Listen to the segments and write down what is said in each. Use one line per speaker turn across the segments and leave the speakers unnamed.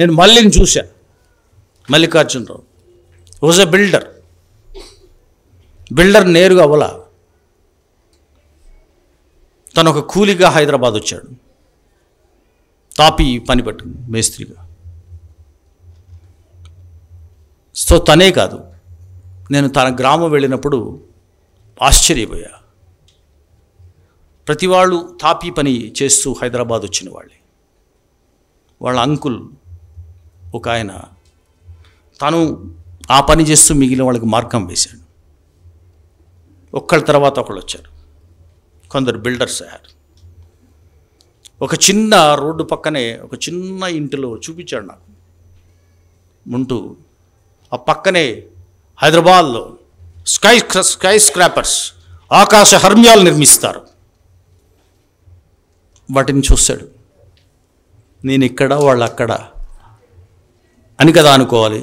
నేను మల్లిని చూశాను. Mallikarjunarao was a builder నేరుగా అవ్వలా. తను ఒక కూలిగా హైదరాబాద్ వచ్చాడు, తాపి పని పట్టింది మేస్త్రిగా. సో తనే కాదు, నేను తన గ్రామం వెళ్ళినప్పుడు ఆశ్చర్యపోయా. ప్రతి వాళ్ళు తాపీ పని చేస్తూ హైదరాబాద్ వచ్చిన వాళ్ళే. వాళ్ళ అంకుల్ ఒక ఆయన తను ఆ పని చేస్తూ మిగిలిన వాళ్ళకి మార్గం వేశాడు. ఒక్కళ్ళ తర్వాత ఒకళ్ళు వచ్చారు, కొందరు బిల్డర్స్ అయ్యారు. ఒక చిన్న రోడ్డు పక్కనే ఒక చిన్న ఇంటిలో చూపించాడు నాకు ఉంటూ. ఆ పక్కనే హైదరాబాద్లో స్కై స్క్రాపర్స్, ఆకాశ హర్మ్యాలు నిర్మిస్తారు. వాటిని చూశాడు. నేను ఇక్కడ వాళ్ళు అక్కడ అని కదా అనుకోవాలి.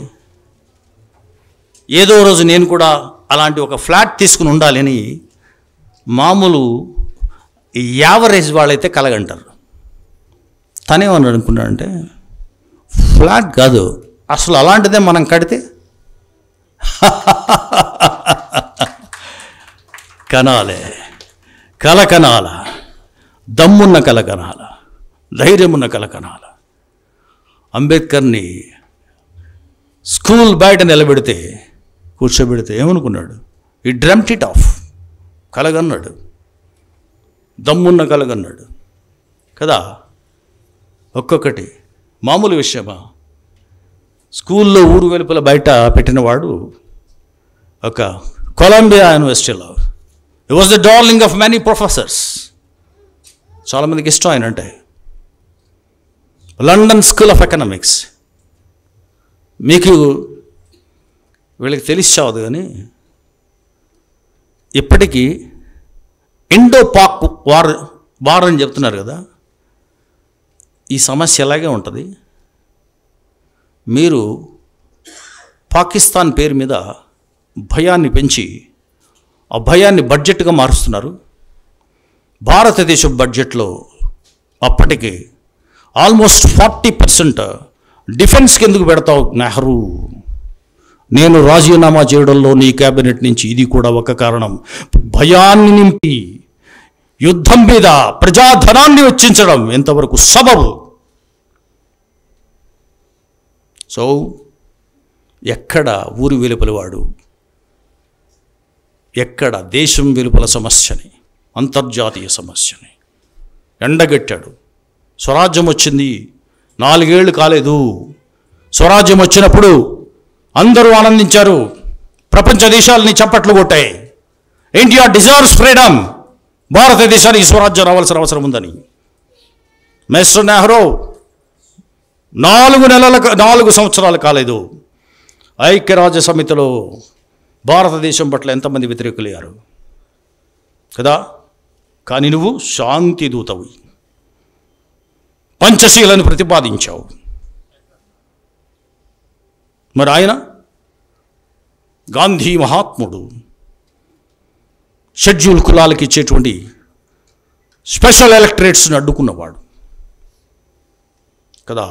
ఏదో రోజు నేను కూడా అలాంటి ఒక ఫ్లాట్ తీసుకుని ఉండాలి అని మామూలు యావరేజ్ వాళ్ళైతే కలగంటారు. తనేమని అనుకున్నాడంటే, ఫ్లాట్ కాదు అసలు, అలాంటిదే మనం కడితే కనాలే, కల కనాల, దమ్మున్న కల కనాల, ధైర్యమున్న కల కనాల. అంబేద్కర్ని స్కూల్ బయట నిలబెడితే, కూర్చోబెడితే ఏమనుకున్నాడు? ఈ డ్రమ్ట్ ఇట్ ఆఫ్, కలగన్నాడు, దమ్మున్న కలగన్నాడు కదా. ఒక్కొక్కటి మామూలు విషయమా? స్కూల్లో ఊరు వెలుపల బయట పెట్టినవాడు ఒక కొలంబియా యూనివర్సిటీలో. హి was the darling of many professors. చాలామందికి ఇష్టం ఆయన అంటే. London school of economics. మీకు వీళ్ళకి తెలిసి చావదు కానీ ఇప్పటికీ ఇండో పాక్ వార్ అని చెప్తున్నారు కదా. ఈ సమస్య ఎలాగే ఉంటుంది. మీరు పాకిస్తాన్ పేరు మీద భయాన్ని పెంచి ఆ భయాన్ని బడ్జెట్గా మారుస్తున్నారు. భారతదేశ బడ్జెట్లో అప్పటికి ఆల్మోస్ట్ 40% డిఫెన్స్కి ఎందుకు పెడతావు నెహ్రూ? నేను రాజీనామా చేయడంలో నీ క్యాబినెట్ నుంచి ఇది కూడా ఒక కారణం. భయాన్ని నింపి యుద్ధం మీద ప్రజాధనాన్ని వెచ్చించడం ఎంతవరకు సబబు? సో ఎక్కడ ఊరి వెలుపలవాడు, ఎక్కడ దేశం వెలుపల సమస్యని, అంతర్జాతీయ సమస్యని ఎండగట్టాడు. స్వరాజ్యం వచ్చింది, 4 ఏళ్ళు కాలేదు. స్వరాజ్యం వచ్చినప్పుడు అందరూ ఆనందించారు, ప్రపంచ దేశాలని చప్పట్లు కొట్టాయి. ఇండియా డిజర్వ్స్ ఫ్రీడమ్, భారతదేశానికి స్వరాజ్యం రావాల్సిన అవసరం ఉందని. మిస్టర్ నెహ్రూ 4 సంవత్సరాలు కాలేదు, ఐక్యరాజ్య సమితిలో భారతదేశం పట్ల ఎంతమంది వ్యతిరేకులయ్యారు కదా. కానీ నువ్వు శాంతి దూతవు, పంచశీలను ప్రతిపాదించావు. మరి ఆయన గాంధీ మహాత్ముడు, షెడ్యూల్ కులాలకి ఇచ్చేటువంటి స్పెషల్ ఎలక్టరేట్స్ని అడ్డుకున్నవాడు కదా.